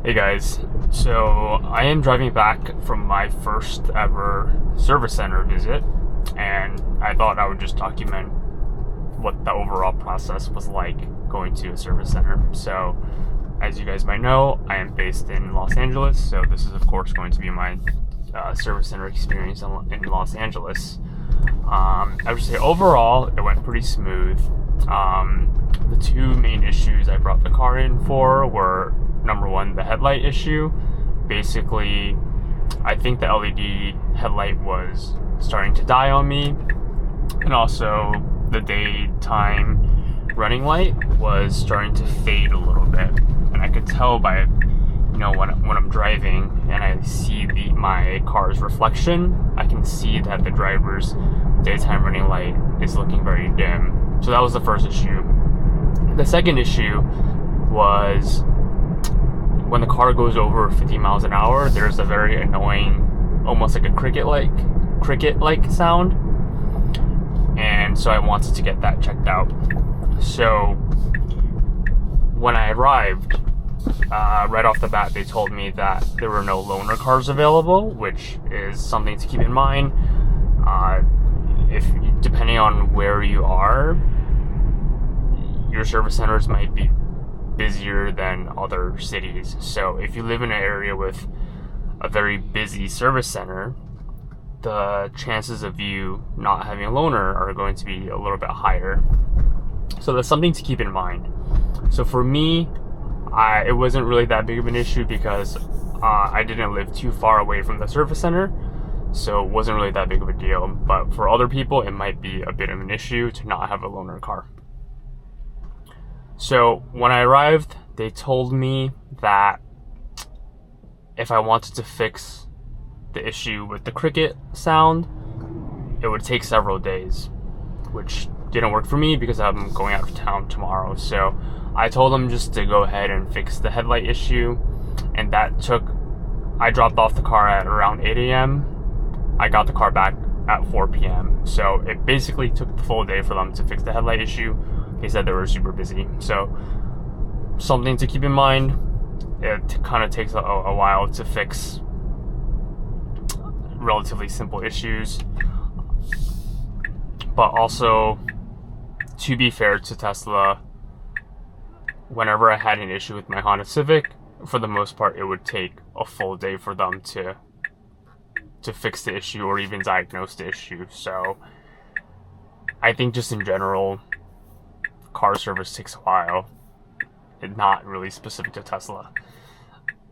Hey guys, so I am driving back from my first ever service center visit, and I thought I would just document what the overall process was like going to a service center. So, as you guys might know, I am based in Los Angeles, so this is of course going to be my service center experience in Los Angeles. I would say overall it went pretty smooth. The two main issues I brought the car in for were, number one, the headlight issue. Basically, I think the LED headlight was starting to die on me, and also the daytime running light was starting to fade a little bit. And I could tell by, when I'm driving and I see my car's reflection, I can see that the driver's daytime running light is looking very dim. So that was the first issue. The second issue was when the car goes over 50 miles an hour, there's a very annoying, almost like a cricket-like sound. And so I wanted to get that checked out. So when I arrived, right off the bat, they told me that there were no loaner cars available, which is something to keep in mind. If depending on where you are, your service centers might be busier than other cities. So if you live in an area with a very busy service center, the chances of you not having a loaner are going to be a little bit higher. So that's something to keep in mind. So for me, it wasn't really that big of an issue because I didn't live too far away from the service center, so it wasn't really that big of a deal. But for other people, it might be a bit of an issue to not have a loaner car. So when I arrived, they told me that if I wanted to fix the issue with the cricket sound, it would take several days, which didn't work for me because I'm going out of town tomorrow. So I told them just to go ahead and fix the headlight issue, and I dropped off the car at around 8 a.m. I got the car back at 4 p.m. So it basically took the full day for them to fix the headlight issue. They said they were super busy. So something to keep in mind, it kind of takes a while to fix relatively simple issues. But also, to be fair to Tesla, whenever I had an issue with my Honda Civic, for the most part, it would take a full day for them to fix the issue or even diagnose the issue. So I think just in general, car service takes a while. It's not really specific to Tesla.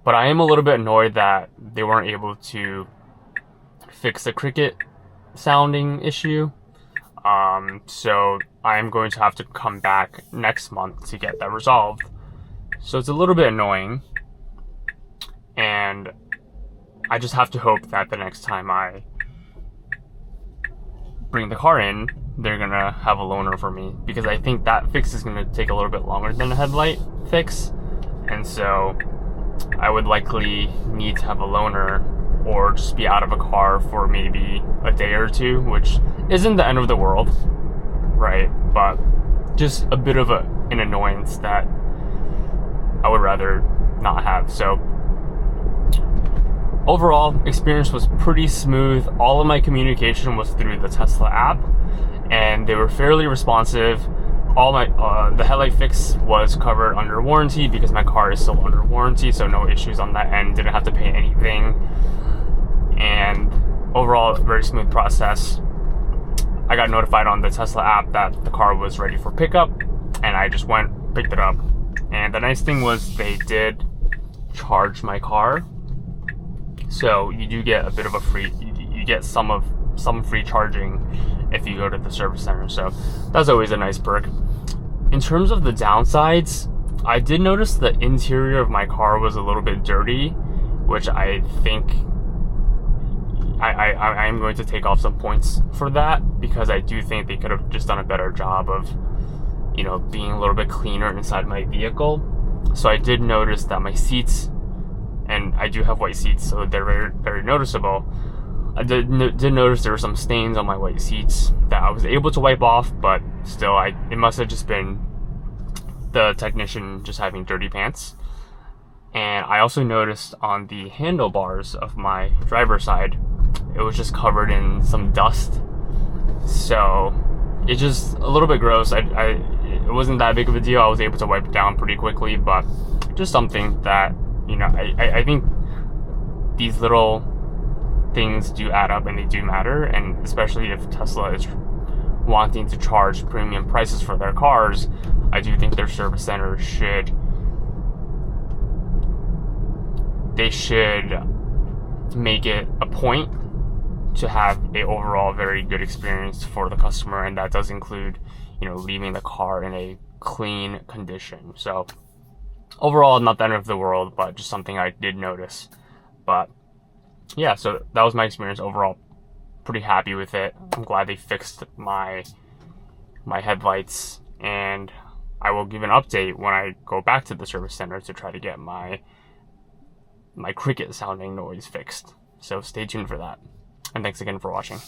But I am a little bit annoyed that they weren't able to fix the cricket sounding issue. So I'm going to have to come back next month to get that resolved. So it's a little bit annoying, and I just have to hope that the next time I bring the car in, they're gonna have a loaner for me, because I think that fix is gonna take a little bit longer than a headlight fix, and so I would likely need to have a loaner or just be out of a car for maybe a day or two, which isn't the end of the world, right? But just a bit of an annoyance that I would rather not have. So overall, experience was pretty smooth. All of my communication was through the Tesla app, and they were fairly responsive. The headlight fix was covered under warranty because my car is still under warranty, so no issues on that end. Didn't have to pay anything. And overall, very smooth process. I got notified on the Tesla app that the car was ready for pickup, and I just went, picked it up. And the nice thing was they did charge my car, so you do get a bit of a free, you get some free charging if you go to the service center. So that's always a nice perk. In terms of the downsides, I did notice the interior of my car was a little bit dirty, which I think I'm going to take off some points for that, because I do think they could have just done a better job of, being a little bit cleaner inside my vehicle. So I did notice that my seats, and I do have white seats, so they're very, very noticeable. I did notice there were some stains on my white seats that I was able to wipe off, but still, it must have just been the technician just having dirty pants. And I also noticed on the handlebars of my driver's side, it was just covered in some dust. So it's just a little bit gross. It wasn't that big of a deal. I was able to wipe it down pretty quickly, but just something that, I think these little things do add up and they do matter. And especially if Tesla is wanting to charge premium prices for their cars, I do think their service center should make it a point to have a overall very good experience for the customer, and that does include, leaving the car in a clean condition. So overall, not the end of the world, but just something I did notice. But yeah, so that was my experience overall. Pretty happy with it. I'm glad they fixed my headlights, and I will give an update when I go back to the service center to try to get my cricket sounding noise fixed. So stay tuned for that. And thanks again for watching.